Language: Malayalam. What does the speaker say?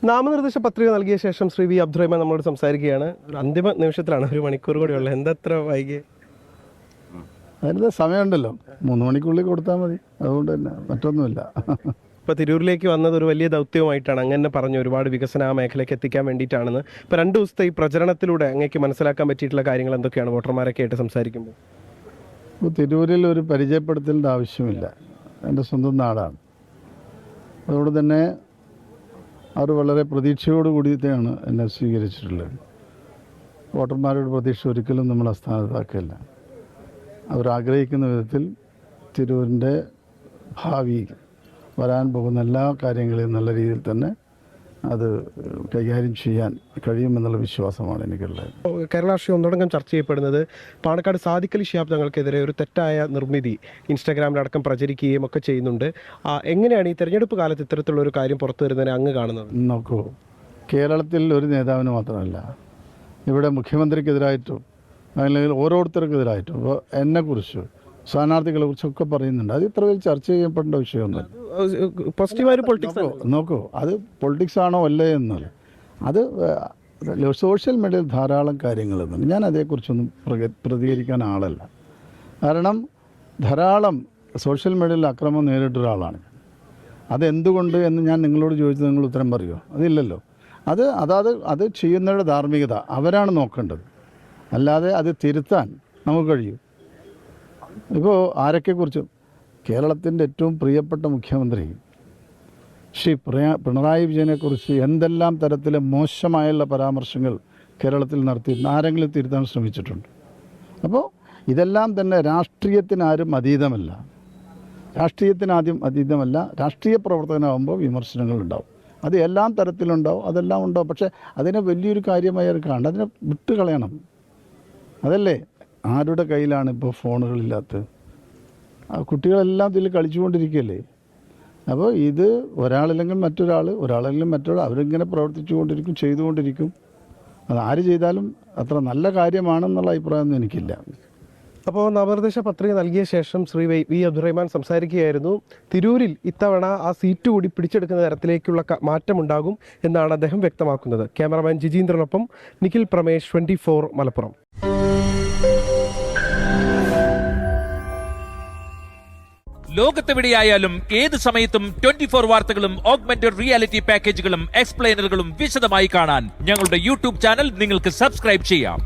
നാമനിർദ്ദേശ പത്രിക നൽകിയ ശേഷം ശ്രീ വി അബ്ദുറഹ്മാൻ നമ്മളോട് സംസാരിക്കുകയാണ്. ഒരു അന്തിമ നിമിഷത്തിലാണ്, ഒരു മണിക്കൂർ കൂടി ഉള്ളത്. എന്തത്ര വൈകി? അതിൻ്റെ സമയമുണ്ടല്ലോ, 3 മണിക്കുള്ളിൽ കൊടുത്താൽ മതി. അതുകൊണ്ട് തന്നെ മറ്റൊന്നുമില്ല. ഇപ്പോൾ തിരൂരിലേക്ക് വന്നത് ഒരു വലിയ ദൗത്യവുമായിട്ടാണ്. അങ്ങനെ പറഞ്ഞു ഒരുപാട് വികസന ആ മേഖലയ്ക്ക് എത്തിക്കാൻ വേണ്ടിയിട്ടാണെന്ന്. ഇപ്പോൾ 2 ദിവസത്തെ ഈ പ്രചരണത്തിലൂടെ അങ്ങേക്ക് മനസ്സിലാക്കാൻ പറ്റിയിട്ടുള്ള കാര്യങ്ങൾ എന്തൊക്കെയാണ് വോട്ടർമാരൊക്കെ ആയിട്ട് സംസാരിക്കുമ്പോൾ? ഇപ്പോൾ തിരൂരിൽ ഒരു പരിചയപ്പെടുത്തലിൻ്റെ ആവശ്യമില്ല. എൻ്റെ സ്വന്തം നാടാണ്. അതുകൊണ്ട് തന്നെ അവർ വളരെ പ്രതീക്ഷയോടുകൂടിയാണ് എന്നെ സ്വീകരിച്ചിട്ടുള്ളത്. വോട്ടർമാരുടെ പ്രതീക്ഷ ഒരിക്കലും നമ്മൾ അസ്ഥാനത്താക്കില്ല. അവരാഗ്രഹിക്കുന്ന വിധത്തിൽ തിരൂരിൻ്റെ ഭാവി വരാൻ പോകുന്ന എല്ലാ കാര്യങ്ങളെയും നല്ല രീതിയിൽ തന്നെ അത് കൈകാര്യം ചെയ്യാൻ കഴിയുമെന്നുള്ള വിശ്വാസമാണ് എനിക്കുള്ളത്. കേരള രാഷ്ട്രീയം ഒന്നടങ്കം ചർച്ച ചെയ്യപ്പെടുന്നത് പാണക്കാട് സാദിഖ് അലി ശിഹാബ് തങ്ങൾക്കെതിരെ ഒരു തെറ്റായ നിർമ്മിതി ഇൻസ്റ്റാഗ്രാമിലടക്കം പ്രചരിക്കുകയും ഒക്കെ ചെയ്യുന്നുണ്ട്. എങ്ങനെയാണ് ഈ തെരഞ്ഞെടുപ്പ് കാലത്ത് ഇത്തരത്തിലുള്ള ഒരു കാര്യം പുറത്തു വരുന്നതിനെ അങ്ങ് കാണുന്നത്? നോക്കൂ, കേരളത്തിൽ ഒരു നേതാവിന് മാത്രമല്ല, ഇവിടെ മുഖ്യമന്ത്രിക്കെതിരായിട്ടും അല്ലെങ്കിൽ ഓരോരുത്തർക്കെതിരായിട്ടും ഇപ്പോൾ എന്നെക്കുറിച്ച് സ്ഥാനാർത്ഥികളെ കുറിച്ചൊക്കെ പറയുന്നുണ്ട്. അത് ഇത്ര വലിയ ചർച്ച ചെയ്യപ്പെടേണ്ട വിഷയമൊന്നുമില്ല. നോക്കൂ, അത് പൊളിറ്റിക്സ് ആണോ അല്ലേ എന്നല്ല, അത് സോഷ്യൽ മീഡിയയിൽ ധാരാളം കാര്യങ്ങളെന്നുണ്ട്. ഞാൻ അതേക്കുറിച്ചൊന്നും പ്രതികരിക്കാൻ ആളല്ല. കാരണം ധാരാളം സോഷ്യൽ മീഡിയയിൽ അക്രമം നേരിട്ട ഒരാളാണ്. അതെന്തുകൊണ്ട് എന്ന് ഞാൻ നിങ്ങളോട് ചോദിച്ചത് നിങ്ങൾ ഉത്തരം പറയുമോ? അതില്ലല്ലോ. അത് ചെയ്യുന്നവരുടെ ധാർമ്മികത അവരാണ് നോക്കേണ്ടത്, അല്ലാതെ അത് തിരുത്താൻ നമുക്ക് കഴിയും. ഇപ്പോൾ ആരൊക്കെക്കുറിച്ചും കേരളത്തിൻ്റെ ഏറ്റവും പ്രിയപ്പെട്ട മുഖ്യമന്ത്രി ശ്രീ പിണറായി വിജയനെക്കുറിച്ച് എന്തെല്ലാം തരത്തിലെ മോശമായുള്ള പരാമർശങ്ങൾ കേരളത്തിൽ നടത്തിയിരുന്നു, ആരെങ്കിലും തിരുത്താൻ ശ്രമിച്ചിട്ടുണ്ട്? അപ്പോൾ ഇതെല്ലാം തന്നെ രാഷ്ട്രീയത്തിനാരും അതീതമല്ല. രാഷ്ട്രീയ പ്രവർത്തനമാകുമ്പോൾ വിമർശനങ്ങളുണ്ടാവും. അത് എല്ലാം തരത്തിലുണ്ടാവും, അതെല്ലാം ഉണ്ടാവും. പക്ഷേ അതിനെ വലിയൊരു കാര്യമായി കാണണം, അതിനെ വിട്ടുകളയണം. അതല്ലേ, ആരുടെ കയ്യിലാണ് ഇപ്പോൾ ഫോണുകളില്ലാത്തത്? കുട്ടികളെല്ലാം ഇതിൽ കളിച്ചുകൊണ്ടിരിക്കുകയല്ലേ. അപ്പോൾ ഇത് ഒരാളല്ലെങ്കിൽ മറ്റൊരാൾ, അവരിങ്ങനെ പ്രവർത്തിച്ചുകൊണ്ടിരിക്കും, ചെയ്തുകൊണ്ടിരിക്കും. അത് ആര് ചെയ്താലും അത്ര നല്ല കാര്യമാണെന്നുള്ള അഭിപ്രായമൊന്നും എനിക്കില്ല. അപ്പോൾ നാമനിർദ്ദേശ പത്രിക നൽകിയ ശേഷം ശ്രീ വി അബ്ദുറഹ്മാൻ സംസാരിക്കുകയായിരുന്നു. തിരൂരിൽ ഇത്തവണ ആ സീറ്റ് കൂടി പിടിച്ചെടുക്കുന്ന തരത്തിലേക്കുള്ള മാറ്റമുണ്ടാകും എന്നാണ് അദ്ദേഹം വ്യക്തമാക്കുന്നത്. ക്യാമറമാൻ ജിജീന്ദ്രനൊപ്പം നിഖിൽ പ്രമേഷ്, 24 മലപ്പുറം. ലോകത്തെവിടെയായാലും ഏത് സമയത്തും 24 വാർത്തകളും ഓഗ്മെന്റഡ് റിയാലിറ്റി പാക്കേജുകളും എക്സ്പ്ലെയിനറുകളും വിശദമായി കാണാൻ ഞങ്ങളുടെ യൂട്യൂബ് ചാനൽ നിങ്ങൾക്ക് സബ്സ്ക്രൈബ് ചെയ്യാം.